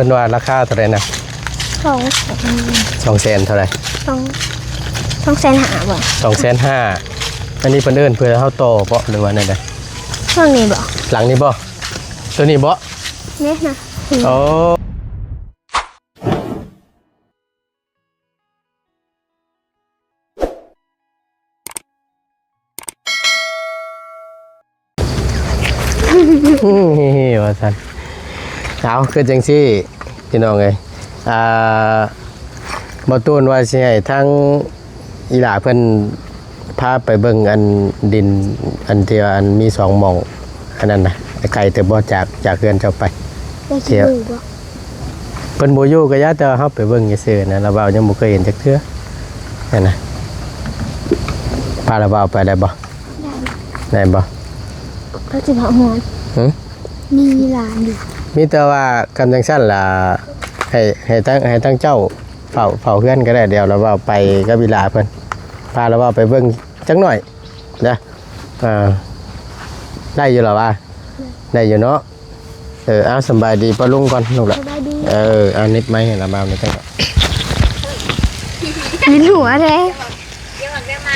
เป็นว่าราคาเท่าไหร่นะ200,000เท่าไหร่250,000บ่250,000อันนี้เพิ่นเอิ้นเพื่อเฮาโตบ่หรือว่าแนวใดช่วงนี้บ่หลังนี้บ่ตัวนี้บ่เนี่ยนะโอ้ว่าซั่นเอาคือจังซี่พี่น้องเอ้ยบ่ตูนว่าสิให้ทั้งอีหล่าเพิ่นพาไปเบิ่งอันดินอันที่ว่าอันมี2หม่องอันนั้นน่ะไกลแต่บ่จากเรือนเจ้าไปเที่ยวเพิ่นบ่อยู่ก็ย่าแต่เฮาไปเบิ่งซื่อๆนะแล้วว่ายังบ่เคยเห็นจักเทื่อนั่นน่ะพาเราบ่าวไปได้บ่ได้บ่ก็สิพาหอนมีหลานอยู่มีแต่ว่ากำจังซั่นล่ะให้ทั้งเจ้าเฝ้าเฮือนก็ได้เดี๋ยวเราว่าไปกับอีหล่าเพิ่นพาเราว่าไปเบิ่งจักหน่อยนะได้อยู่หรอวะได้อยู่เนาะเอาสบายดีปะลุงก่อนลูกละเอานิดไหมให้เราเบาหน่อยจังมีหัวแท้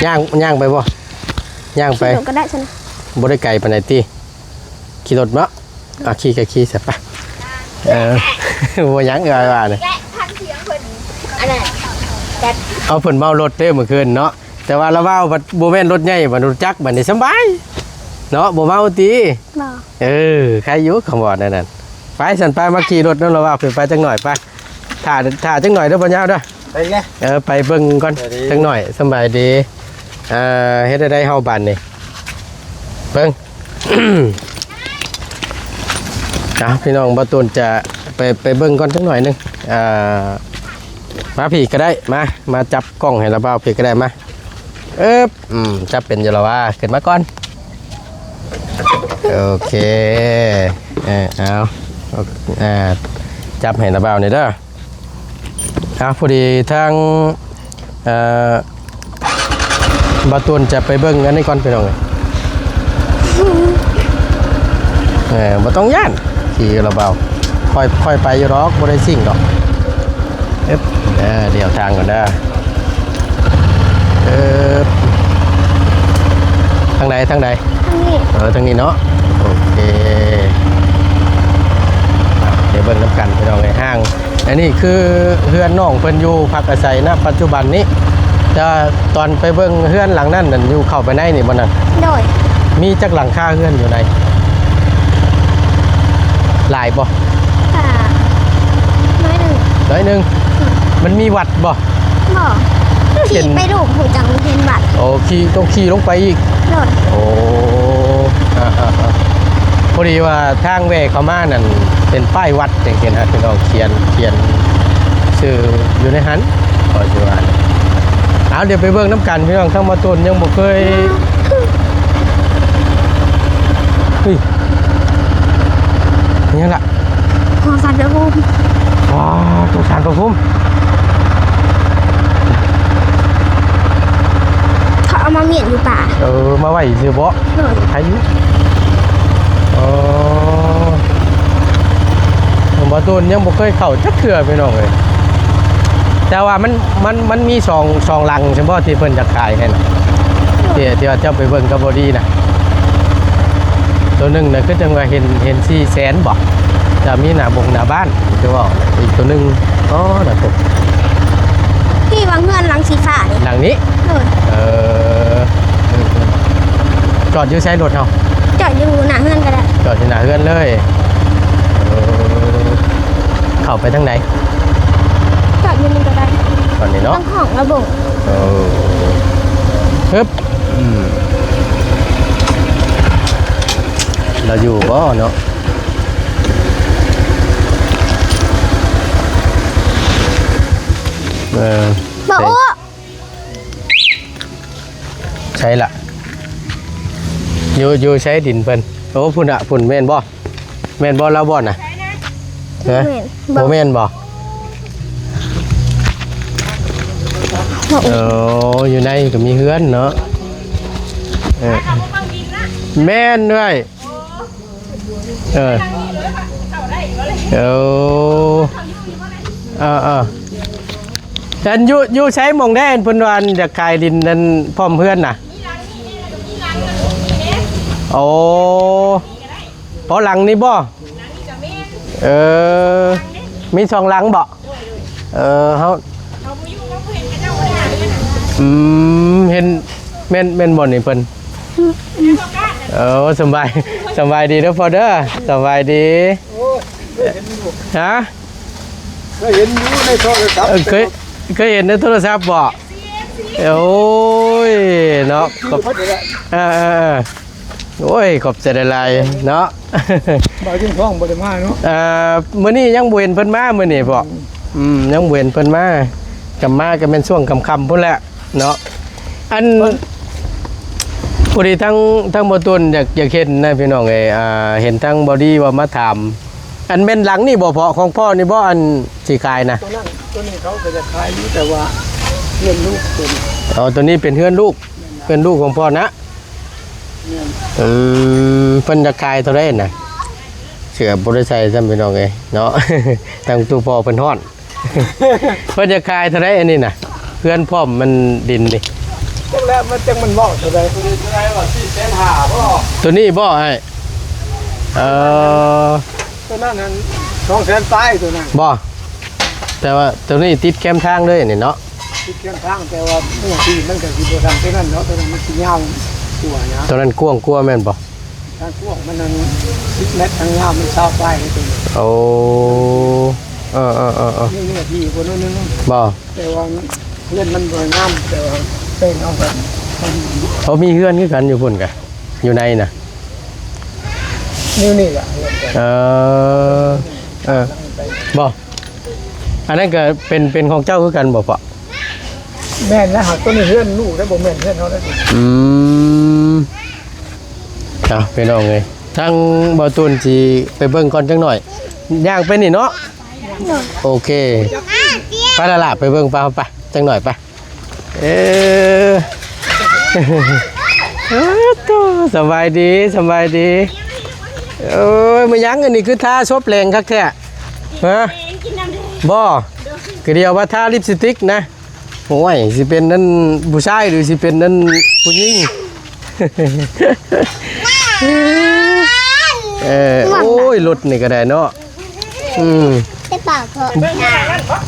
ย่างไปบ่ย่างไปก็ได้ซั่นบ่ได้ไกลปานใดติขี่รถเนาะขี่ก็ขี่ซะไปบ่ยังว่าเนี่ยเอาเพิ่นเมารถเด้อเมื่อคืนเนาะแต่ว่าเราเว้าบ่แม่นรถใหญ่บ่รถจักรบัดนี้สบายเนาะบ่เมาติบ่ใครอยู่คำว่านั่นไปสันไปมาขี่รถนั่นเราว่าไปจังหน่อยไปถ่าจังหน่อยเด้อบ่ยาวเด้อไปไงไปเบิ่งก่อนจังหน่อยสบายดีเฮ็ดได้เฮาบัดนี่เบิ่งพี่น้องบ่ตูนจะไปเบิ่งก่อนจังหน่อยนึงมาพี่ก็ได้มาจับกล้องให้เราเบาพี่ก็ได้มาจับเป็นอยู่แล้วว่าขึ้นมาก่อนโอเคเอาจับให้เราเบานี่เด้อพอดีทางบาตูนจะไปเบิ่งอันนี้ก่อนไปน้องบ่ต้องย่านขี่เราเบาค่อยไปอยู่หรอกบ่ได้สิ่งดอกเดี๋ยวทางก่อนนะทางใดทางนี้ทางนี้เนาะโอเคเดี๋ยวเบิ่งน้ำกันไปลองในห้างอันนี้คือเฮือนน้องเพิ่นอยู่พักอาศัยณปัจจุบันนี้จะตอนไปเบิ่งเฮือนหลังนั้นอยู่เข้าไปในนี่บ่นั่นโดยมีจักหลังคาเฮือนอยู่ในหลายบ่น้อยหนึ่งมันมีวัดบ่ขี่ไปดูหูจังเห็นวัดต้องขี่ลงไปอีกโอ้พอดีว่าทางแวกเข้ามานั่นเป็นป้ายวัดอย่างเงี้ยนะพี่น้องเขียนชื่ออยู่ในหันก็ชื่อว่าเอาเดี๋ยวไปเบิ่งน้ำกันพี่น้องทั้งมาต้นยังบ่เคยนี่ล่ะของสารพระภูมิตัวสารพระภูมิเขาเอามาเมียนอยู่ป่ามาไว้ซื้อบ่ใครอยู่ผมบ่ตูนยังบ่เคยเข้าจักเทื่อพี่น้องเอ้ยแต่ว่ามันมี2ลังใช่บ่ที่เพิ่นจะขายให้น่ะที่ว่าเจ้าไปเบิ่งก็บ่ดีน่ะตัวนึงน่ะคือจังว่าเห็น400,000บ่จะมีหน้าบ้านคือว่าอีกตัวนึงน่ะตกที่วางเงินหลังสีฟ้านี่หลังนี้จอดอยู่ใช้รถเฮาจอดอยู่หน้าเฮือนก็ได้จอดอยู่หน้าเฮือนเลยเข้าไปทางไหนจอดอยู่นี่ก็ได้ตอนนี้เนาะต้องห้องระบบฮึบเราอยู่บ่เนาะบ่โอ้ใช่ละอยู่ใช้ดินเพิ่นพุ่นพุ่นแม่นบ่เราบ่น่ะบ่แม่นบ่อยู่ในก็มีเฮือนเนาะแม่นด้วย เอาแต่อยู่ใช้หม่องได้เพิ่นว่าอันอยากขายดินนั่นพร้อมเพื่อนน่ะโอ้เพราะหลังนี้บ่เออมีสองหลังบ่เฮาเห็นแม่นบ่นี่เพิ่นสบายดีเด้อพ่อเด้อสบายดีฮะเคยเห็นอยู่ในโทรศัพท์เคยเห็นในโทรศัพท์บ่โอ้ยเนาะขอบโอ้ยขอบใจหลายๆเนาะบ่ถึงท้องบ่ได้มาเนาะมื้อนี้ยังบ่เห็นเพิ่นมามื้อนี้บ่ยังบ่เห็นเพิ่นมาก็เป็นช่วงค่ำๆพุ่นแหละเนาะอันพอดีทั้งบ่ตุนอยากเห็นนะพี่น้องเอ้ยเห็นทั้งบอดี้ว่ามาถามอันแม่นหลังนี่บ่พอของพ่อนี่บ่อันสิขายนะตัวนี้เขาก็จะขายอยู่แต่ว่าเพื่อนลูกตัวนี้เป็นเพื่อนลูกของพ่อนะเพิ่นจะขายเท่าไหร่น่ะเสื้อบ่ได้ใส่ซ้ำพี่น้องเอ้ยเนาะทางตู้พ่อเพิ่นฮ้อนเพิ่นจะขายเท่าไหร่อันนี้น่ะเพื่อนพร้อมมันดินดิจังแล้วมันเว้าเท่าใดตัวนี้เท่าไหร่ว่า4,500บ่ตัวนี้บ่ให้ตัวนั้น200,000ปลายตัวนั้นบ่แต่ว่าตัวนี้ติดแคมทางเลยนี่เนาะติดแคมทางแต่ว่าเมื่อที่มันก็สิบ่ทำตัวนั้นเนาะตัวนั้นมันสิยาวตัวนะตัวนั้นกว้างแม่นบ่ทางกว้างมันนั้น10 เมตรทางยาวมัน20ปลายตัวนี้โอ้นี่ที่บ่นู้นบ่แต่ว่าเพื่อนมันบ่งามแต่ว่าเป็นเอาแบบเขามีเพื่อนคือกันอยู่พุ่นกะอยู่ในน่ะนี่แหละบ่อันนั้นก็เป็นของเจ้าคือกันบ่ปะแม่นแล้วหากตัวนี้เพื่อนลูกได้บ่แม่นเพื่อนเขาได้ไปน้องเลยทั้งบ่าวตูนสิไปเบิ่งก่อนจังหน่อยย่างไปนี่เนาะโอเคไปละล่ะไปเบิ่งไปจังหน่อยไปสบายดีมายังอันนี้คือท่าชบแรงคักแท้ฮะบ่คือเดียวว่าท่าลิปสติกนะโอ้ยสิเป็นนั่นผู้ชายหรือสิเป็นนั่นผู้หญิงโอ้ยรถนี่ก็ได้เนาะได้ปากเถอะ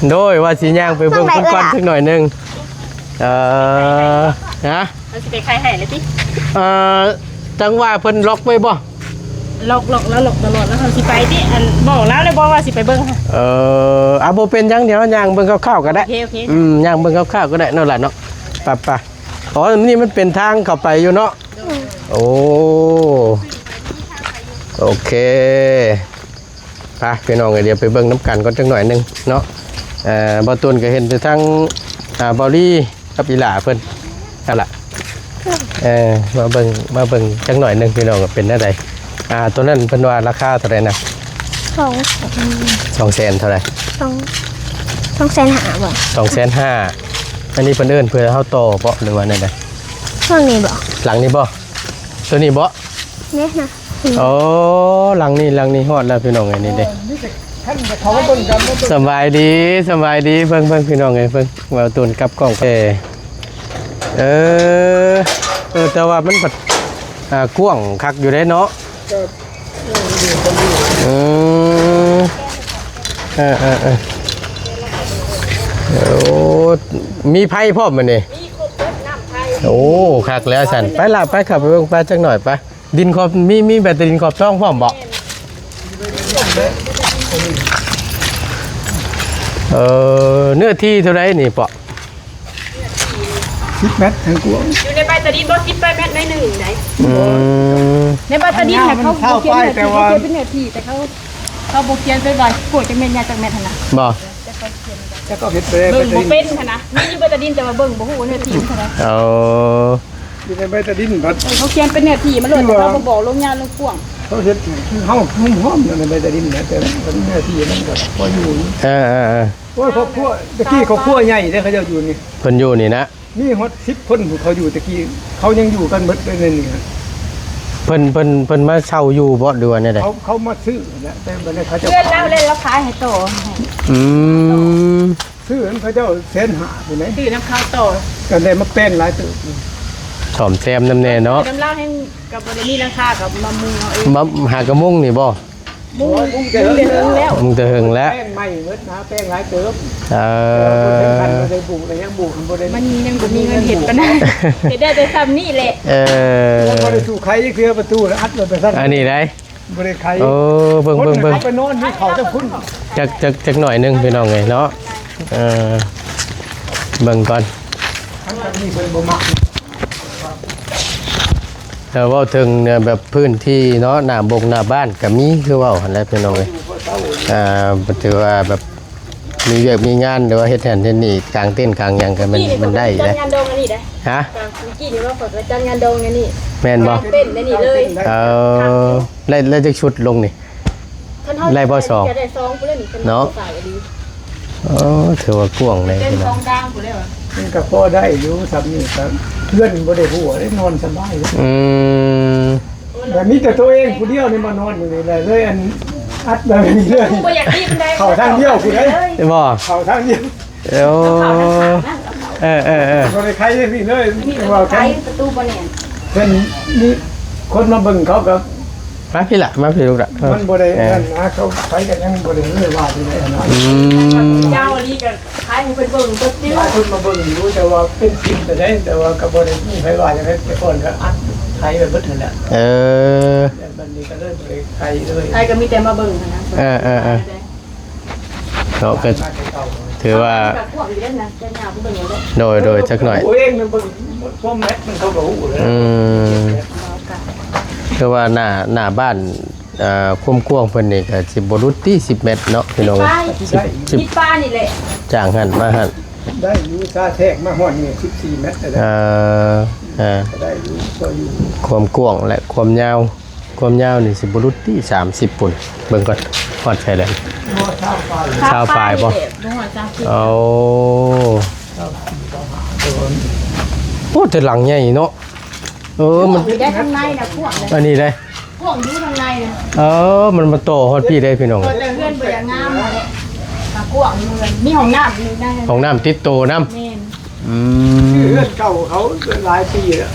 โดยว่าสิย่างไปเบิ่งคุณก่อนสักหน่อยนึงเราสิไปขายให้เลยติจังว่าเพิ่นล็อกไว้บ่ล็อกแล้วล็อกตลอดแล้วเขาสิไปติอันบอกแล้วเลยบอกว่าสิไปเบิ่งค่ะบ่เป็นจังเดี๋ยวย่างเบิ่งคร่าวๆก็ได้โอเคย่างเบิ่งคร่าวๆก็ได้นั่นแหละเนาะไปอ๋อนี่มันเป็นทางเข้าไปอยู่เนาะโอเคไปพี่น้องเดี๋ยวไปเบิ่งน้ำกันก่อนจังหน่อยนึงเนาะบ่ตุนก็เห็นแต่ทางบอลี่กับอีหล่าเพิ่นนั่นล่ะมาเบิ่งจังหน่อยนึงพี่น้องก็เป็นได้ใดตัวนั้นเพิ่นว่าราคาเท่าไหร่นะ200,000เท่าไหร่250,000บ่250,000อันนี้เพิ่นเอิ้นเพื่อเฮาต่อบ่หรือว่านั่นใดห้องนี้บ่หลังนี้บ่ตัวนี้บ่เนี่ยนะโอ้หลังนี้ฮอดแล้วพี่น้องไอ้นี่เด้สบายดีเบิ่งพี่น้องไอ้เบิ่งว่าตูนกับกล้องแต่ว่ามันปัดกว้างคักอยู่ได้เนาะมีไผ่พร้อมมันนี่โอ้คักแล้วสันไปล่ะไปขับไปเบิ่งไปจักหน่อยไปดินขอบมีแบตเตอรี่ดินขอบช่องพร้อมบ่เนื้อที่เท่าไรนี่ปะ10 เมตรทางกว้างอยู่ในใบตะดินบ่10 เมตรในหนึ่งไหนในใบตะดินเขาเขียนเป็นเนื้อที่แต่เขาบ่เขียนเป็นว่าโกดจังแม่นยาจังแม่นหั่นน่ะบ่จะก็เฮ็ดไปเบิ่งบ่เป็นหั่นนะมีอยู่ใบตะดินแต่ว่าเบิ่งบ่ฮู้เนื้อที่เท่าไหร่อยู่ในใบตะดินบัดเขาเขียนเป็นเนื้อที่มันเลยแต่เขาบ่บอกลงยาลงกว้างเขาเฮ็ดคือเฮาหุ้มห้อมในใบตะดินนะแต่เป็นเนื้อที่มันก็พออยู่โอ้ยครอบครัวตะกี้ครอบครัวใหญ่เด้เขาเจ้าอยู่นี่เพิ่นอยู่นี่นะมีฮอด10 คนเขาอยู่ตะกี้เขายังอยู่กันหมดเลยนี่ฮะ เพิ่นมาเช่าอยู่บ่หรือว่าแนวใด เขามาซื้อนะแต่บ่ได้เขาจะ เพื่อนเราเล่นแล้วขายให้โต อืม ซื้อนั้นเขาเจ้าเส้นหาอยู่ไหน ซื้อน้ำข้าวโต กันได้มาเป็นหลายตึก สอมแซมนำแน่เนาะ น้ำเหล้าให้กับบริมีราคากับมามุงเอาเอง มาหากระมุงนี่บ่ มุง มุ้ง เดือนแล้ว มึงจะหึงแล้ว แป้งใหม่เบิดนะแป้งหลายเติบ เอ บ่ อ ได้บุกเลยยังบุกบ่ได้ มันยังบ่มีเงินเห็ดปะนะเห็ดได้แต่ซ้ำนี่แหละ เออ บ่ได้สู่ใครเคลียร์ประตูแล้วอัดเลยไปซั่น อันนี้ได้ บ่ได้ใคร โอ้เบิ่ง ไปนอนอยู่เขาจะพุ่น จักหน่อยหนึงพี่น้องเอ้ยเนาะเออเบิ่งก่อน ทั้งนี้เพิ่นบ่มัก แต่ว่าถึงเนี่ยแบบพื้นที่เนาะหน้าบกหน้าบ้านก็มีคือเว่าหั่นแหละพี่น้องเอ้ยถือว่าแบบมีเวียกมีงานหรือว่าเฮ็ดแทนเฮ็ดนี่กลางเต้นท์กลางหยังก็มันได้ จั เด้ ดงานดองอันนี้ได้ ฮะ กลางคุกกี้นี่ว่าขอจัดงานดองอันนี้ แม่นบ่ เต้นในนี่เลย ไล่จักชุดลงนี่ ไล่บ่สอง จะได้ซองผู้เล่น เนาะ ใส่ดี ถือว่ากว้างเลย เต้น พี่ ซ น้ อ อง งดังผู้เล่น มันก็พอได้อยู่สับนี่ครับเพื่อนบ่ได้หัวได้นอนสบายเลย อืม แต่มีแต่ตัวเองผู้เดียวนี่มานอนอยู่นี่เลยอันอัดแบบนี้เลย บ่อยากรีบได้ เข้าทางเดียวผู้ใด ได้บ่ เข้าทางเดียว เออ บ่ได้ใครได้พี่เลย นี่ ว่า ใช้ กัน ประตูบ่แน่ เพิ่นนี่คนมาเบิ่งเขาก็ มาพี่ละมาพี่ลูกละ มันบ่ได้นั่นนะเขาไปกันยังบ่ได้เลยว่าที่ไหนนะ เจ้าอันนี้ก็ขายให้เพิ่นเบิ่งก็สิ หลายคนมาเบิ่งอยู่แต่ว่าเป็นสิบแต่ว่าก็บ่ได้มีใครว่าอย่างนั้นแต่ก่อนก็อัดไทยไปเบิดนั่นแหละ เออ แต่บัดนี้ก็เลยบ่ได้ไทยเลย ใครก็มีแต่มาเบิ่งนะ เนาะก็ถือว่า พวกอยู่เล่นนะจะยาวผู้เบิ่งอยู่เด้อ โดยจักหน่อย โอ้เองมันเบิ่งพวกแม็กมันเขาก็ฮู้เลย คือว่าหน้าบ้านคุ้มกว้างเพิ่นนี่ก็สิบ่รุดที่10 เมตรเนาะพี่น้อง ป้าที่ป้านี่แหละ จ้างหันมาหัน ได้อยู่ซาแทกมาฮอดนี่14เมตรได้ได้อยู่ก็อยู่ ความกว้างและความยาวนี่สิบ่รุดที่30ปุ่นเบิ่งก่อนฮอดใช่แล้ว ชาวฝ่ายบ่ เอาโอ้แต่หลังใหญ่เนาะมัน ได้ข้างในนะพวกเลย อันนี้ได้ พวกอยู่ข้างในนะ มันมาโตฮอดพี่ได้พี่น้อง แต่เพื่อนเบื่องามเลยตะกั่วเมืองมีห้องน้ำมีได้ ของน้ำติดโตน้ำ แม่น เพื่อนเก่าเขาหลายปีแล้ว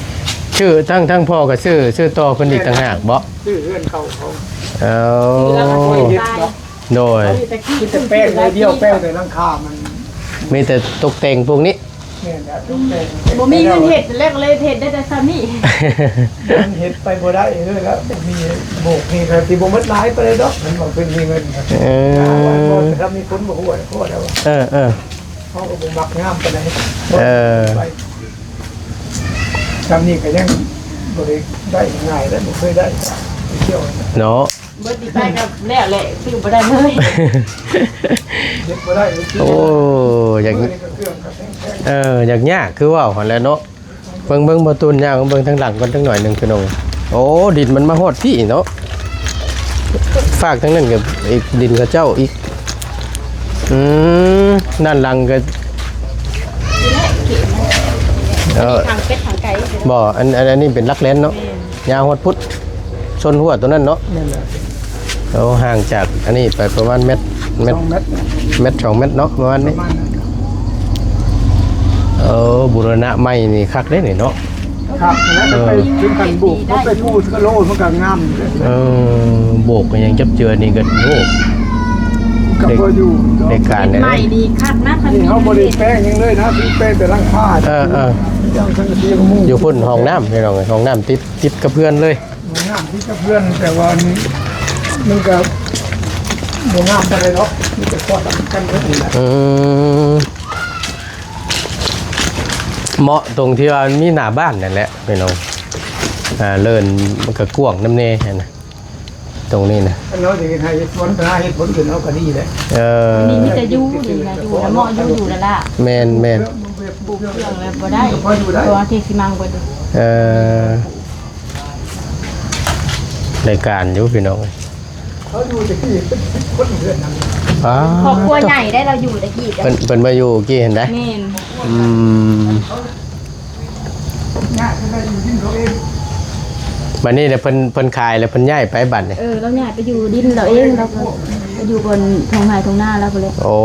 ชื่อทั้งพ่อกับชื่อต่อเพิ่นอีกต่างหากบ่ ชื่อเพื่อนเก่าเขา เอา แล้วก็คนตาย โดย แต่ขี้ แต่แป้งเลยเดียวแป้งแต่ลังคามัน มีแต่ตกแต่งพวกนี้ เนี่ยนะทุกแป้ง บ่มีเงินเห็ดแรกเลยเห็ดได้แต่ซ้ำนี่ มันเห็ดไปบ่ได้เลยแล้วมีโบกนี่ครับที่บ่มัดหลายไปเลยดอกมันบอกเป็นมีเงินครับถ้ามีคนบ่ฮู้โคตรแล้ว เออ เขาก็บ่มักงามปานใด ทำนี่ก็ยังบริได้ง่ายแล้วไม่เคยได้ไปเที่ยว เนาะ เบิดดีใจกับแล้วแหละซื้อบ่ได้เลย เด็กบ่ได้เลย โอ้อยาก เครื่องกับแพง อยากยากคือว่าหั่นแหละเนาะเบิ่งบ่ตูนยากเบิ่งทางหลังก่อนจังหน่อยหนึงพี่น้องโอ้ดินมันมาฮอดพี่เนาะฝากทั้งนั้นกับอีกดินกับเจ้าอีกด้านหลังก็ ทางเป็ดทางไก่ บ่อันนี้เป็นลักแลนเนาะยาวฮอดพุทธชนหัวตัวนั้นเนาะ นั่นแหละ เราห่างจากอันนี้ไปประมาณเม็ด 2 เมตร 2 เม็ดเนาะประมาณ ป นี้ ระมาณนั้น บูรณะใหม่นี่คักได้นี่เนาะ ครับแล้วไปถึงกันบุกเขาไปพูดก็โลมันก็งามเลย โบกก็ยังจับเจือนี่ก็โอ้ กับบ่อยู่ ในการเนี่ย ใหม่ดีคักนะคัน นี่ นี้ เขาบ่ได้แป้งยังเลยนะพี่แป้งแต่ลังคายังสังกะสีก็มุ่ง อยู่พุ่นห้องน้ำพี่น้องห้องน้ำติดกับเพื่อนเลย งามที่กับเพื่อนแต่ว่านี่มันก็บ่งามปานใดหรอกมีแต่พอกันเท่านั้นแหละ เหมาะตรงที่ว่ามีหน้าบ้านนั่นแหละพี่น้องเลินมันก็กว้างน้ำเน่นะตรงนี้นะ เราจะให้ผลหาเหตุผลขึ้นเอาก็ดีแหละ นี่มีแต่อยู่ดีนะอยู่แล้วเหมาะอยู่แล้วล่ะ แมน ปลูกเครื่องแล้วบ่ได้ตัวที่สิมังบ่ได้ ในการอยู่พี่น้อง เขาดูจะขี้คนเพื่อนนั่น ครอบครัวใหญ่ได้เราอยู่ตะกี้กัน เป็นมาอยู่กี่เห็นได้ แม่น ง่ายขึ้นได้อยู่ที่เขาเอง บัดนี้เนี่ยเพิ่นขายแล้วเพิ่นย้ายไปบัดนี่ เราย้ายไปอยู่ดินเราเองเราก็ไปอยู่บนทงไห้ทงหน้าแล้วพุ่นแหละ โอ้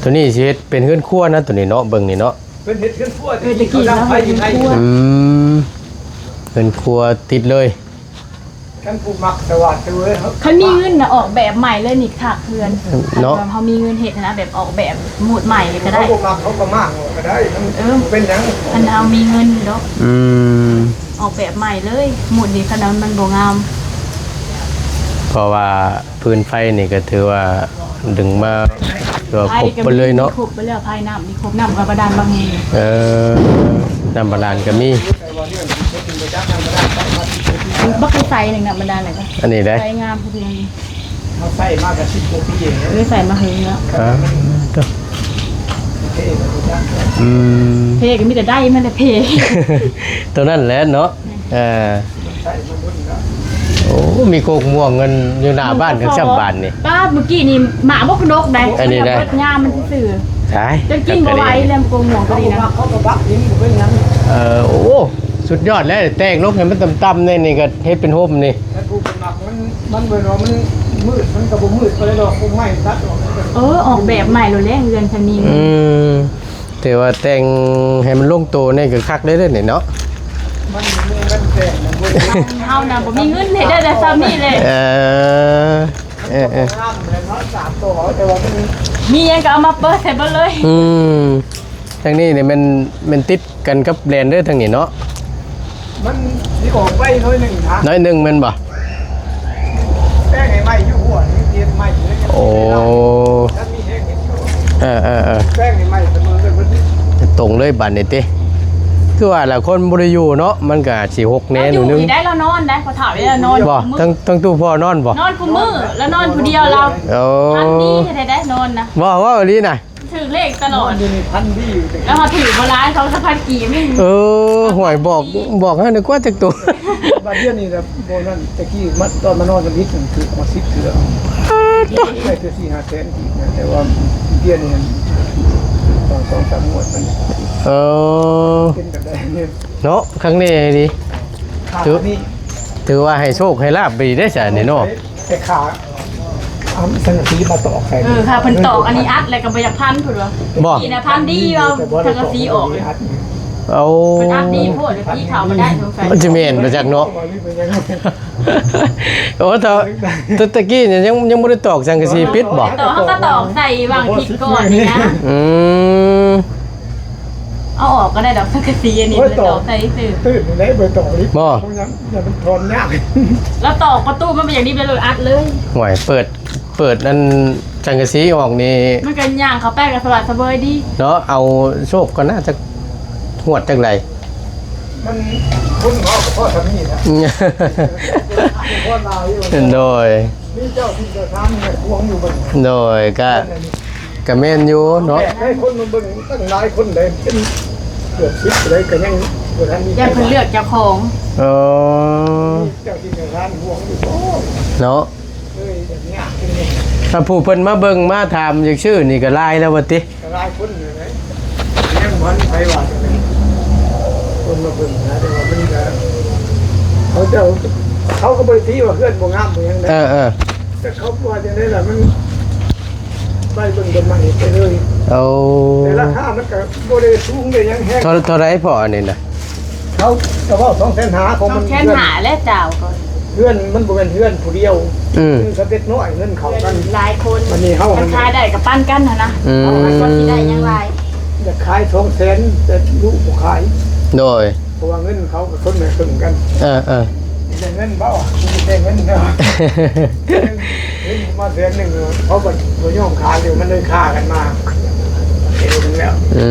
ตัวนี้สิเฮ็ดเป็นเฮือนครัวนะตัวนี้เนาะเบิ่งนี่เนาะ เป็นเฮ็ดขึ้นขั้ว ตะกี้เรา ไป เฮ็ด อยู่ไทย ครัว เฮือนครัวติดเลย กันผู้มักสวัสดิ์ตัวเอ้ย เขามีเงินน่ะออกแบบใหม่เลยนี่ค่ะเพื่อน เนาะ เขามีเงินเฮ็ดนะแบบออกแบบหมุดใหม่เลยก็ เขา ได้ บ่มักเขาก็มากก็ได้เป็นหยัง คันเอามีเงินเนาะ อืม ออกแบบใหม่เลยหมุดนี่คันนั้นมันบ่งาม เพราะว่าพื้นไฟนี่ก็ถือว่าดึงมาตัวครบไปเลยเนาะ ครบไปแล้วภายน้ำมีครบน้ำกับบาดาลบางแห่ง น้ำบาดาลก็มี บักไซหนึ่งน้ำบาดาลเลยค่ะ อันนี้ได้ ใส่งามพอดี เขาใส่มากกับ10กว่าปีเอง เลยใส่มาหึงแล้ว ตัวอืม เพก็มีแต่ได้มันแต่เพ ตัวนั้นแหละเนาะโอ้มีโคกม่วงเงินอยู่หน้าบ้านกับช่างบ้านนี่ ป้าเมื่อกี้นี่หมาบกนกได้ อันนี้ได้ เปิดงามมันซื่อ ใช่ จะกินบ่ไหวแล้วโกงหมวงก็ดีนะ เขาก็บักทิ้งบ่เป็นหยัง โอ้สุดยอดแล้วแต่งลบให้มันต่ำๆนี่ก็เฮ็ดเป็นโฮมนี่ แต่ผู้เป็นมักมันเบิ่งว่ามันมืดมันก็บ่มืดไปเลยดอกบ่ไหม้ตัดออกมันก็ ออกแบบใหม่เลยแหละเรือนชนิง แต่ว่าแต่งให้มันลงตัวนี่ก็คักได้เด้อนี่เนาะ มันมีเงินแต่งมันบ่ได้ เฮาน่ะบ่มีเงินเฮ็ดได้แต่ซ้ำนี่เลย ห้ามเลยเนาะ3ตัวแต่ว่ามัน มีหยังก็เอามาเปิดใส่เบิดเลย ทางนี้เนี่ยมันติดกันกับแบรนด์เด้อทางนี้เนาะ มันสิออกไปน้อยหนึงทาง น้อยหนึงแม่นบ่ แต่งให้ไหม้อยู่หัวนี่เตรียมไหม้อยู่แล้ว โอ้ ถ้ามีแห้งเห็นอยู่ เออ แป้งให้ไหม้เสมอกันเพิ่น ตรงเลยบัดนี่ติคือว่าละคนบ่ได้อยู่เนาะมันก็สิหกแหน่หนูนึง ได้เรานอนได้พอถามได้เรานอน บ่ทั้งตู้พ่อนอนบ่ นอนคุมือแล้วนอนผู้เดียวเรา โอ้ ทันดีได้นอนนะ ว่าอีหลีน่ะ ถือเลขตลอด อยู่ในพันธุ์อยู่แต่ แล้วเขาถือโบราณเขาสะพานกี่ไม่ ห่วยบอกให้นึกว่าจักตัว บ้านเดียวนี่แบบโบนั่นตะกี้มันตอนมานอนกันนิดนึงคือมา10เทื่อได้คือ4-5 แสนอีกนะแต่ว่าเดียวนี่ต้อง3งวดมัน เออ เป็นแบบได้เนี่ย เนาะครั้งนี้ดี ขานี่ ถือว่าให้โชคให้ลาบดีได้อจ้ะนี่เนาะ แต่ขาเอาสังกะสีมาตอกใส่ ค่ะเพิ่นตอกอันนี้อัดอะไรกับใบยาพันธุ์เพิ่นว่า บ่ นี่นะพันธุ์ดีเอาทางกระสีออกเลย เอา เพิ่นอัดดีโพดเดี๋ยวพี่เขามาได้สงสัย มันจะเมนมาจากเนาะ โอ้ตะกี้เนี่ยยังไม่ได้ตอกสังกะสีปิดบ่ ตอกเขาก็ตอกใส่วางผิดก่อนนี่นะ อืม เอาออกก็ได้ดอกสังกะสีอันนี้เลยตอกใส่ซื่อ ตื่นได้เบอร์ตอกลิฟต์เพราะงั้นอย่ามันทนยาก แล้วตอกประตูมันเป็นอย่างนี้ไปเลยอัดเลย ห่วยเปิดนั่นสังกะสีออกนี่ มันกันย่างเขาแป้งกับสลัดสะเบยดี เนาะเอาโชคก็น่าจะหวดจังไร มันคุณพ่อทำนี่นะพ่อลาวอยู่ โดย นี่เจ้าที่จะทำเนี่ยควงอยู่บน โดยก็แม่นอยู่เนาะ ให้คนมาเบิ่งตั้งหลายคนเลยเป็นเกือบ10เลยก็ยังบ่ทันมี อย่าเพิ่นเลือกเจ้าของ เออ เจ้าที่จะทำห่วงอยู่โอ้ เนาะ เอ้ยอย่างเงี้ยเป็นไง ถ้าผู้เพิ่นมาเบิ่งมาถามอยากชื่อนี่ก็ลายแล้วว่าติ หลายคนอยู่ไหนยังมันไปว่าจังได๋คนมาเบิ่งนะแต่ว่ามันก็เขาก็บ่ได้ที่ว่าเพื่อนบ่งามบ่หยังได้ เออ แต่เขาว่าจังได๋ล่ะมันไปเบิ่งกันมาไปเลย เอา แต่ราคามันก็บ่ได้สูงได้หยังแฮง เท่าไรพออันนี้น่ะ เขาก็เว้า200,000หาของ ต้อ มั ง น แค่หาและเจ้าก่อน เพื่อนมันบ่แม่นเพื่อนผู้เดียว อืม คือสเต็กน้อยเงินเขากัน หลายคน วันนี้เฮา มันขายได้กับปั้นกันนะ อืม ก็ที่ได้ยังไร จะขาย200,000แต่ลูกบ่ขาย โดย เพราะว่าเงินเขากับคนไม่ครึ่งกัน เออ ได้เงินเบ้าคุณได้เงินเนาะเฮ้ยมาเดือนหนึ่งเขาบ่ยอมขายเดี๋ยวมันเลยฆ่ากันมาเดี๋ยวถึงแล้ว อื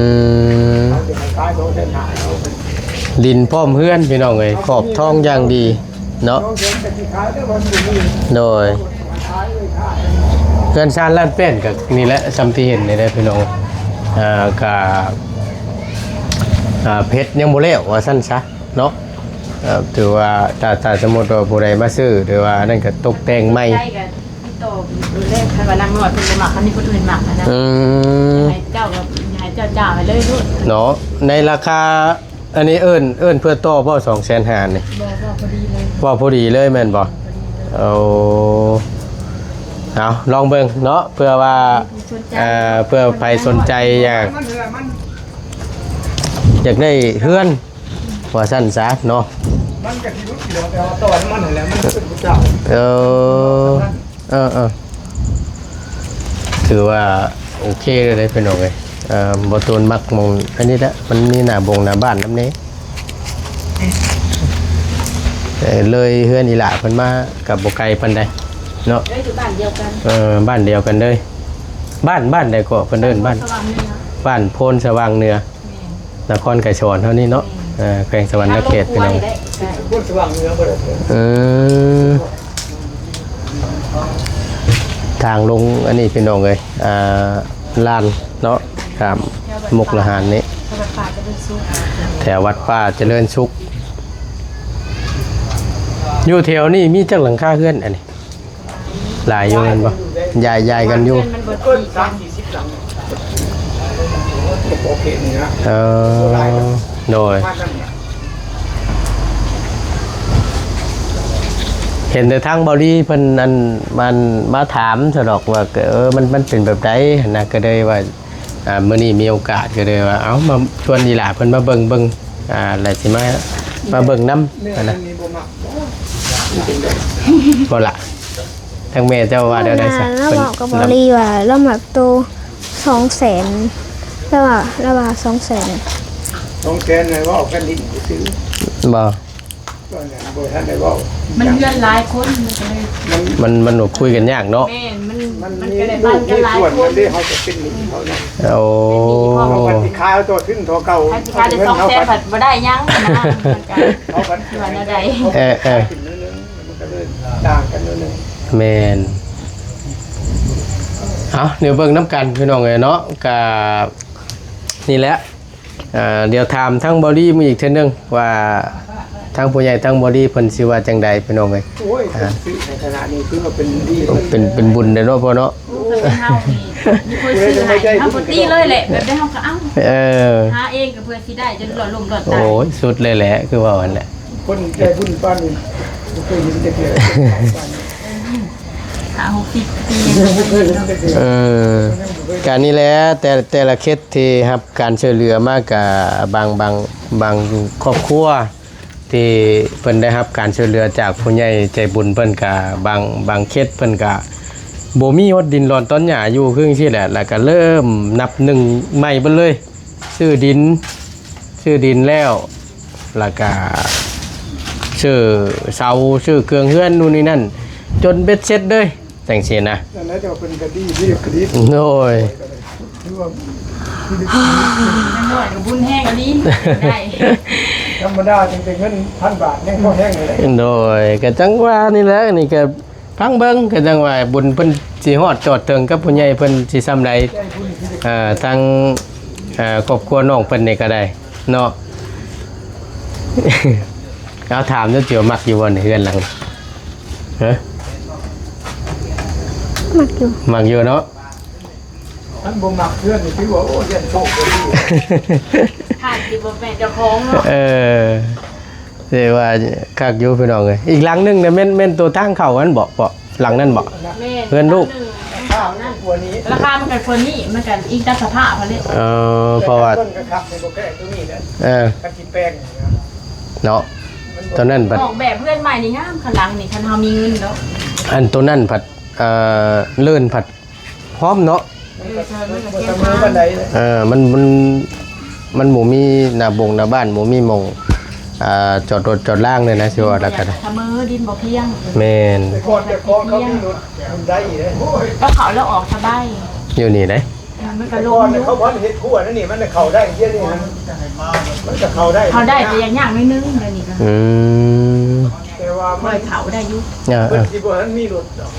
ม เขาจะขาย200,000หาเอาไป ดินพร้อมเพื่อนพี่น้องเอ้ยขอบทองอย่างดีเนาะ 200,000แต่ที่ขายได้วันนี้ โดย ขายเลยขาย เพื่อนชาญลาดเป็นกับนี่แหละซำที่เห็นนี่แหละพี่น้องกับเพชรยังบ่แล้วว่าซั่นซะเนาะถือว่าถ้าสมมุติว่าผู้ใดมาซื้อหรือว่านั่นก็ตกแต่งใหม่ ใช่กันพี่โตดูเลขใครว่านางนวดเป็นหมักอันนี้คนอื่นหมักนะ อืม ให้เจ้ากับให้เจ้าจ่าไปเลยด้วย เนาะในราคา อันนี้เอิ้นเพื่อต่อบ่250,000นี่ บ่พอดีเลย ว่าพอดีเลยแม่นบ่เอาลองเบิ่งเนาะเพื่อว่าเพื่อใครสนใจอยากได้เฮือนว่าซั่นซะเนาะ มันก็สิรู้อยู่แล้วแต่ว่าตอนมันนั่นแหละมันเป็นผู้เจ้า ถือว่าโอเคเลยพี่น้องเอ้ยบ่ตูนมักมองอันนี้ละมันมีหน้าบงหน้าบ้านนำนี้เลยเฮือนอีหล่าเพิ่นมากับบ่ไกลปานใดเนาะ อยู่บ้านเดียวกัน บ้านเดียวกันเลยบ้านใดก็เพิ่นเอิ้นบ้าน สว่างเนื้อ บ้านโพนสว่างเหนือ นครไก่ชนเท่านี้เนาะแขวงสวรรณเขตพี่น้อง พูดสว่างเนื้อบ่ได้ทางลงอันนี้พี่น้องเลยลานเนาะตามมุกละหารนี้แถววัดป่าเจริญสุขอยู่แถวนี้มีจักหลังคาเฮือนอันนี้หลายอยู่กันบ่ยายกันอยู่ มันบ่ ก็ ดีกัน 30-40หลังโอเคนี่นะ โดย บ้านนั่นน่ะ เห็นแต่ทางบริเพิ่นอันมันมาถามเถอะดอกว่ามันเป็นแบบใดนะก็เลยว่ามื้อนี้มีโอกาสก็เลยว่าเอ้ามาชวนอีหล่าเพิ่นมาเบิ่งแล้วสิมาเบิ่งนำนะ นี่บ่มัก บ่ล่ะทางแม่เจ้าว่าได้ซะ เราบอกกับบรีว่าเราแบบโต200,000แล้วว่า200,000 ต้องแกนเลยว่ากันดินซื้อ บ่ ก็เนี่ยบ่ทันได้ว่า มันเงินหลายคนมันก็เลย มันคุยกันยากเนาะ แม่นมัน มัน มัน มี ก็ได้ ลู บ้าน ก กัน มี หลาย ส่วน ค มัน นได้เขาจะเป็นหนี้เขานะ โอ้ เขาบันที่ค้าตัวขึ้นตัวเก่า ใครสิคะได้2แสนผัดบ่ได้ยังนะมันก็ เขาบัน ที่ว่าแนวใด ขึ้นนิดนึงมันก็เลยต่างกันนิดนึง แม่นเอาเดี๋ยวเบิ่งน้ำกันพี่น้องเอ้ยเนาะก็นี่แหละเดี๋ยวถามทั้งบอดี้มีอีกเทื่อนึงว่าทั้งผู้ใหญ่ทั้งบอดี้เพิ่นสิว่าจังใดพี่น้องเอ้ย โอ้ยในขณะนี้คือว่าเป็นดี เป็นบุญเด้อเนาะพ่อเนาะ ถ้าเป็นเฮานี่มีคนซื้อให้เฮาบ่ตีเลยแหละแบบได้เฮาก็เอ้า หาเองก็เพื่อสิได้จนหลอดลมหลอดตาย โอ้ยสุดเลยแหละคือว่าอันแหละ คนใจบุญป้านนี่เคยเห็นแต่เกิด หา60ปี เคยเห็นแต่เกิด การนี้แหละแต่ละเคสที่รับการช่วยเหลือมากกับบางครอบครัวที่เพิ่นได้รับการช่วยเหลือจากผู้ใหญ่ใจบุญเพิ่นก็บางเคสเพิ่นก็บ่มีฮอดดินร้อนต้นหญ้าอยู่คือจังซี่แหละแล้วก็เริ่มนับหนึ่งใหม่เบิดเลยซื้อดินแล้วแล้วก็ซื้อเสาซื้อเครื่องเฮือนนู่นนี่นั่นจนเบ็ดเสร็จเลยจังซี่นะ นั่นแหละจะเป็นคดีที่คดี โอ้ย คือว่า น้อยก็บุญแห้งอันนี้ได้ ธรรมดาจึงเป็นเงิน1,000 บาทยังพอแห้งเลย โดยก็จังว่านี่แหละนี่ก็พังเบิ่งก็จังว่าบุญเพิ่นสิฮอดจอดถึงกับผู้ใหญ่เพิ่นสิซำใดทางครอบครัวน้องเพิ่นนี่ก็ได้เนาะ เอาถามเด้อเจียวมักอยู่บ่นี่เฮือนหลังฮะ มักอยู่ มักอยู่เนาะ ท่านบ่มักเพื่อนนี่คือว่าโอ้ยันโชคเลย ขาดสิบ่แม่นเจ้าของเนาะ เรียกว่าคักอยู่พี่น้องเอ้ยอีกหลังหนึงเนี่ยแม่นตัวทางเข้าอันบ่หลังนั้นบ่ แม่ เพื่อนลูก ข้าวนั่น ตัวนี้ ราคามันกันคนนี้มันกันอีกตามสภาพเขาเลย เพราะว่า ต้นกระคับในโปรแกรมตัวนี้นะ กันกินแป้ง เนาะตอนนั้นผัด ออกแบบเพื่อนใหม่นี่งามข้างหลังนี่คันเฮามีเงินแล้ว อันตัวนั้นผัดเลื่อนผัดพร้อมเนาะ เสมอบันไดเลย มันหมูมีหน้าบงหน้าบ้านหมูมีหมองจอดรถจอดล่างเลยนะสิว่าแล้วกัน เสมอดินบ่เพียง แม่น แต่ก่อนแต่ก่อนเขามีรถมันได้เลย ก็เขาแล้วออกสบาย อยู่นี่ได้ มันก็ แต่ ล ก่อน งอยู่ เขาพอนเฮ็ดขั้วนั่นนี่มันเข้าได้เยอะนี่ฮะมันจะเข้าได้ เขาได้แต่อย่างย่างไม่นึงเลยนี่ก็ แต่ว่า ปล่อยเขาได้อยู่ เพิ่นสิบ่ทันมีรถดอก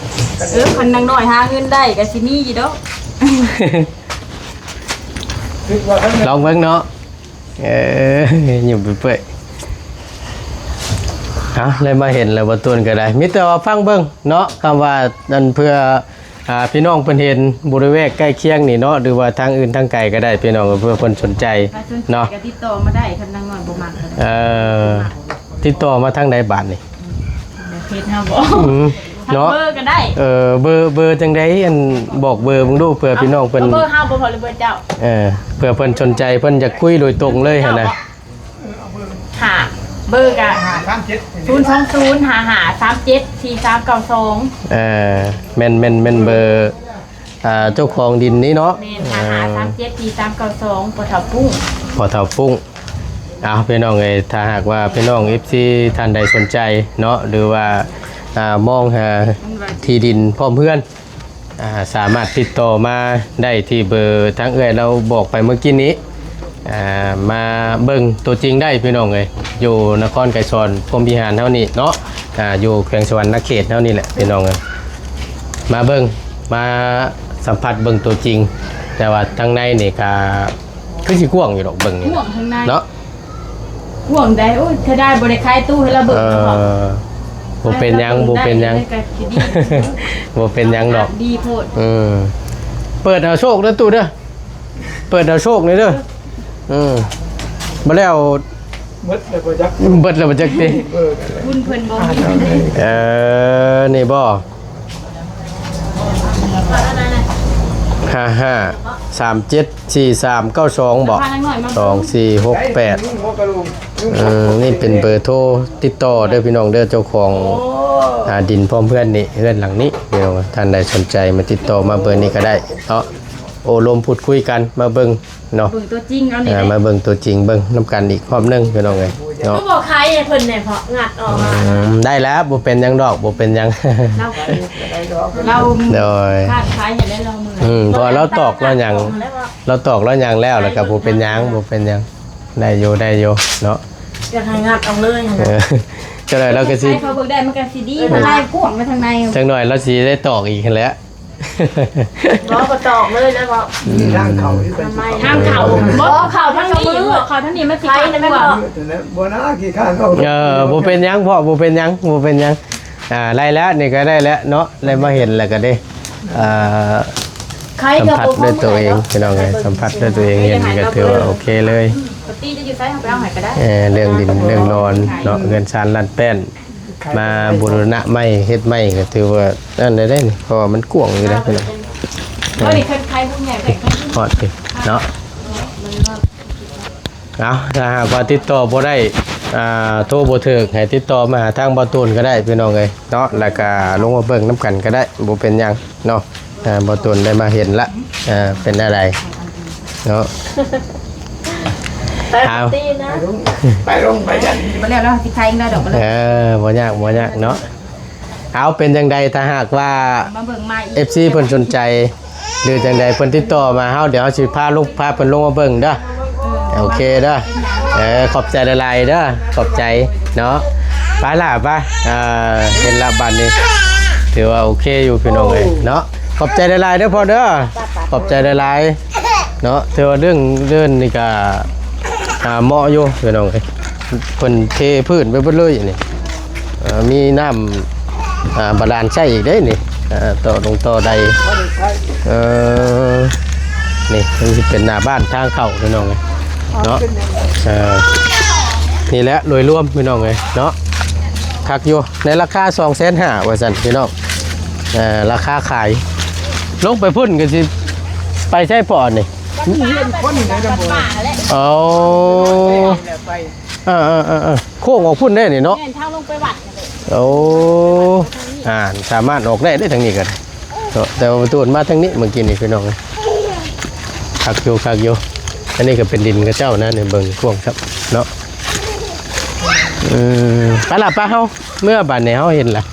คันนางน้อยหาเงินได้ก็สิมีอยู่ดอก คิดว่าท่าน ลองเบิ่งเนาะอยู่เปื่อยเลยมาเห็นแล้วบ่ตูนก็ได้มิแต่ว่าฟังเบิ่งเนาะคำว่านั่นเพื่อ พี่น้องเพิ่นเห็นบริเวณใกล้เคียงนี่เนาะหรือว่าทางอื่นทางไกลก็ได้พี่น้องเพื่อเพิ่นสนใจเนาะ ก็ติดต่อมาได้คันนางน้อยบ่มักก็ได้ ติดต่อมาทางใดบาทนี่ เพจเฮาบ่ เนาะ เบอร์ก็ได้ เบอร์จังไดอันบอกเบอร์มึงดูเผื่อพี่น้องเพิ่น เบอร์เฮาบ่พอหรือเบอร์เจ้า เผื่อเพิ่นสนใจเพิ่นจะคุยโดยตรงเลยหั่นนะ ค่ะเบอร์ก็ 020 5537 4392 แม่นเบอร์เจ้าของดินนี้เนาะ แม่น5537 4392ปะเฒ่าปุ้ง พอเท่าฟุ้งเอาพี่น้องเอ้ยถ้าหากว่าพี่น้อง FC ท่านใดสนใจเนาะหรือว่ามองหาที่ดินพร้อมเพื่อนสามารถติดต่อมาได้ที่เบอร์ทั้งเอ้ยเราบอกไปเมื่อกี้นี้มาเบิ่งตัวจริงได้พี่น้องเอ้ยอยู่นครไกรสอนพรหมวิหารเท่านี้เนาะอยู่แขวงสวรรณเขตเท่านี้แหละพี่น้องเอ้ยมาเบิ่งมาสัมผัสเบิ่งตัวจริง แต่ว่าทางในนี่ก็คือสิกว้างอยู่ดอกเบิ่งนี่ ห่วงข้างใน เนาะ ห่วงได้โอ้ยถ้าได้บ่ได้ขายตู้ให้เราเบิ่งเนาะ บ่เป็นหยังบ่เป็นหยัง บ่เป็นหยังดอก ดีโพด เปิดเอาโชคเด้อตู้เด้อเปิดเอาโชคนี่เด้อบ่แล้ว หมดแล้วบ่จัก เบิดแล้วบ่จักติ เบอร์กันเลย บุญเพิ่นบ่มี นี่บ่55374392บ่2468นี่เป็นเบอร์โทรติดต่อเด้อพี่น้องเด้อเจ้าของดินพร้อมเพื่อนนี่เพื่อนหลังนี้พี่น้องท่านใดสนใจมาติดต่อมาเบอร์นี้ก็ได้เนาะโอ้ลมพูดคุยกันมาเบิ่งเนาะ เบิ่งตัวจริงเอานี่ มาเบิ่งตัวจริงเบิ่งนํกันอีกรอบนึงพี่น้องเอ้ยเนาะ ก็บอกขายให้เพิ่นเนี่ยเพาะงัดออกมา ได้แล้วบ่เป็นหยังดอกบ่เป็นหยัง เรา โดย คาดขายอย่างได้เรามือ พอเราตอกแล้วหยังเราตอกแล้วหยังแล้วแล้วก็บ่เป็นหยังบ่เป็นหยังได้อยู่เนาะ จะให้งัดเอาเลย ก็เลยเราก็สิ ให้เขาเบิกได้มันก็สิดีมันไล่กวงมาทางใน จักหน่อยเราสิได้ตอกอีกหั่นแหล้ว ล้อก็ตอกเลยแล้วก็ ทางเขาที่เป็น ห้ามเข่าบ่เข่าทั้งนี้เข่าทั้งนี้มันสิขายได้บ่ บ่น่ากี่ข้างเขา บ่เป็นหยังพ่อบ่เป็นหยังไล่แล้วนี่ก็ได้แล้วเนาะได้มาเห็นแล้วก็ได้สัมผัสด้วยตัวเองพี่น้องเอ้ยสัมผัสด้วยตัวเองเห็นก็ถือว่าโอเคเลย ปกติจะอยู่ไสเอาไปเอาให้ก็ได้ เรื่องดินเรื่องนอนเนาะเงินชานลัดแป้นมาบูรณะไม้เฮ็ดไม้ก็ถือว่านั่นได้นี่เพราะว่ามันกว้างอยู่แล้วพี่น้อง ก็นี่ใครผู้ใหญ่แบ่ง พอดสิเนาะเอาถ้าหากว่าติดต่อบ่ได้โทรบ่ถึกให้ติดต่อมาหาทางบ่ตูนก็ได้พี่น้องเอ้ยเนาะแล้วก็ลงมาเบิ่งนํกันก็ได้บ่เป็นหยังเนาะบ่ตูนได้มาเห็นละเป็นอะไรเนาะ ไปตีนะ ไปยัน บ่แล้วสิขายได้ดอกบ่แล้ว บ่ยากเนาะเอาเป็นจังใดถ้าหากว่า มาเบิ่งมาอีก FC เพิ่นสนใจหรือจังใดเพิ่นติดต่อมาเฮาเดี๋ยวเฮาสิพาลูกพาเพิ่นลงมาเบิ่งเด้อโอเคเด้อขอบใจหลายๆเด้อขอบใจเนาะไปล่ะไปเห็นละบัดนี้ถือว่าโอเคอยู่พี่น้องเอ้ยเนาะขอบใจหลายๆเด้อพ่อเด้อขอบใจหลายๆเนาะถือว่าเรื่องนี่ก็เหมาะอยู่พี่น้องเอ้ยเพิ่นเทพื้นไปเบิดเลยนี่มีน้ำบาดาลใช้อีกได้นี่ต่อลงต่อใดนี่มันจะเป็นหน้าบ้านทางเข้าพี่น้องเลยเนาะนี่แหละโดยรวมพี่น้องเลยเนาะคักอยู่ในราคา250,000ว่าซั่นพี่น้องราคาขายลงไปพุ่นก็สิไปใช้ปอดนี่ คนไหนจะบ่ เอาโค้งออกพุ่นได้นี่เนาะ แม่นทางลงไปวัด โอ้สามารถออกได้ทางนี้กันแต่ว่าประตูมาทางนี้เมื่อกี้นี่พี่น้องคักอยู่อันนี้ก็เป็นดินกับเจ้านะเนี่ยเบิ่งพ่วงครับเนาะไปละป้าเฮาเมื่อบัดนี้เฮาเห็นละ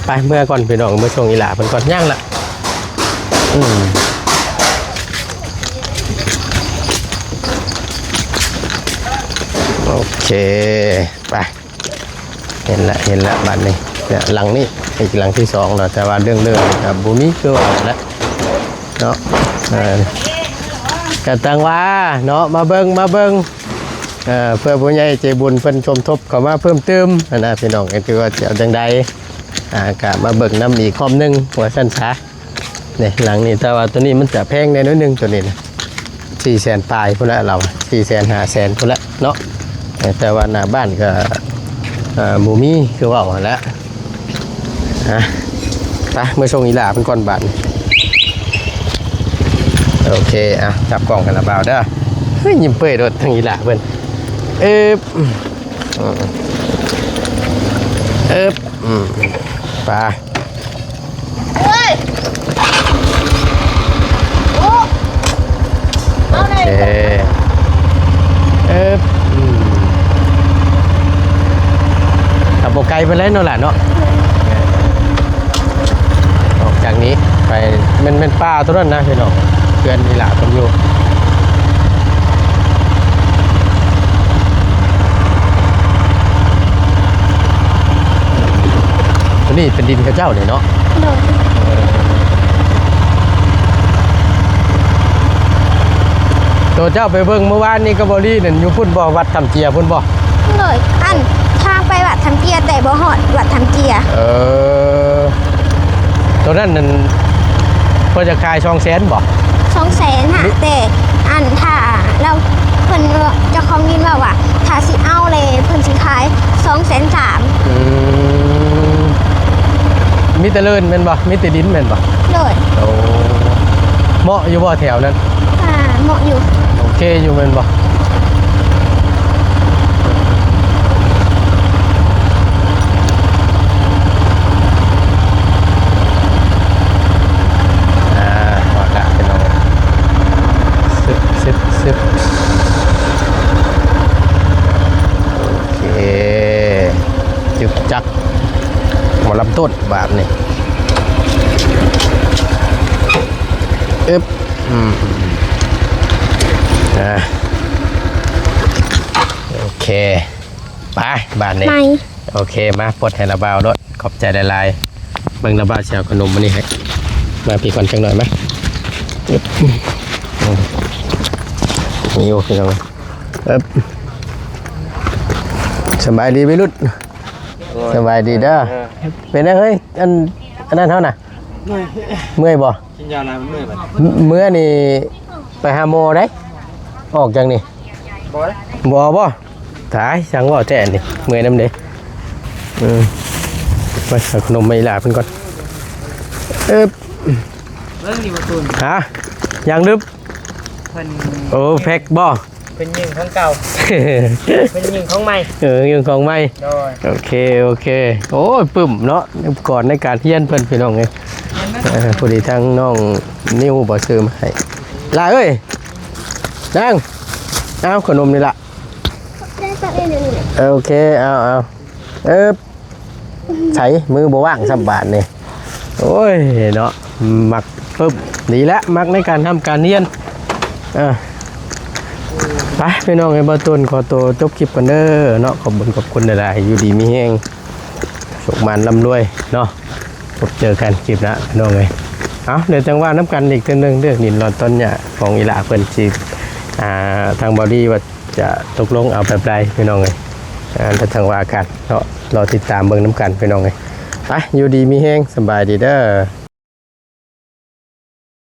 ไปเมื่อก่อนพี่น้องเมื่อช่วงอีหลาเพิ่นก่อนย่างละโอเคไปเห็นละบัดนี้เนี่ยหลังนี้อีกหลังที่สองแล้วแต่ว่าเรื่องบุมีคือว่าแล้วเนาะกะตังว่าเนาะมาเบิ่ง เพื่อผู้ใหญ่ใจบุญเพิ่นชมทบเข้ามาเพิ่มเติมนะพี่น้องก็คือว่าจะเอาจังใดก็มาเบิกน้ำอีกคอมนึงหัวสั้นซะนี่หลังนี้แต่ว่าตัวนี้มันจะแพงในน้อยนึงตัวนี้นะ400,000ปลายพุ่นละเรา400,000 500,000พุ่นละเนาะแต่ว่าหน้าบ้านก็หมูมี่คือว่าเอาแล้วไปเมื่อชงอีหลาเป็นก้อนบาทโอเคจับกล่องกันละเบาเด้อเฮ้ยยิ้มเปื่อยรถทางอีหลาเพิ่นไปเฮ้ยโอ้เอา โอ เลย เคขับโบไกลไปแล้วเนาะล่ะเนาะออกจากนี้ไปเป็นป่าตัวนั้นนะพี่น้องเพื่อนอีหลาผมอยู่ตัวนี้เป็นดินข้าเจ้าเนี่ยเนาะ โดย ตัวเจ้าไปเบิ่งเมื่อวานนี่ก็บรีนั่นอยู่พุ่นบ่วัดทำเจียพุ่นบ่ โดยอันทางไปวัดทำเกียร์แต่บ่ฮอดวัดทำเกียร์ ตัวนั้นนั่นเพิ่นจะขาย200,000บ่ 200,000หาแต่อันถ้าเราเพิ่นเจ้าของดินว่าถ้าสิเอาเลยเพิ่นสิขาย230,000 มีแต่เลินแม่นบ่มีแต่ดินแม่นบ่ โดย โอ้เหมาะอยู่บ่แถวนั้น เหมาะอยู่ โอเคอยู่แม่นบ่หมดละพี่น้องซึบโอเคจึกจักหมดลำต้นบาทนี่โอเคไปบาทนี้ ไม่ โอเคมาปลดให้ระบาวรถขอบใจหลายๆเบิ่งระบาวแชวขนมมานี่ให้มาพี่ก่อนจังหน่อยไหมนี่โอเคจังเลยสบายดีไหมลุดสบายดีเด้อเป็นไงเฮ้ยอันนั้นเท่าน่ะเมื่อยบ่ กินยาอะไรมันเมื่อยบัด เมื่อนี่ไปหาโมได้ออกจังนี่ บ่ได้ บ่ถ่ายสั่งว่าแต่นี่เมื่อยน้ำเด้ไปเอาขนมมาอีหลาเพิ่นก่อนเรื่องนี้บ่ตูน ฮะยังลึบ เพิ่น โอ้แพ็กบ่ เป็นยิงของเก่าเป็นยิงของใหม่ ยังของไม่ โดย โอเคโอ้ยปึ้มเนาะก่อนในการเฮียนเพิ่นพี่น้องไงพอดีทางน้องนิ้วบ่ซื้อมาให้ลาเอ้ยนั่งเอาขนมนี่ล่ะ ได้ตัดเองเดี๋ยวนี้ โอเคเอาใช้มือบ่ว่างสับบาทนี่โอ้ยเนาะมักปึ๊บดีแล้วมักในการทำการเรียนไปพี่น้องไอ้บ่ตุนขอตัวจบคลิปกันเด้อเนาะขอบคุณหลายๆอยู่ดีมีแฮงสุขมันร่ำรวยเนาะพบเจอกันคลิปหน้าพี่น้องเอ้ยเอาเดี๋ยวจังว่าน้ำกันอีกเทื่อนึงเรื่องนินรอนต้นหญ้าของอีหลาเพิ่นสิทางบอดี้ว่าจะตกลงเอาแบบใดพี่น้องเอ้ยถ้าทางว่ากันเนาะรอติดตามเบิ่งน้ำกันพี่น้องเอ้ยไปอยู่ดีมีแฮงสบายดีเด้อ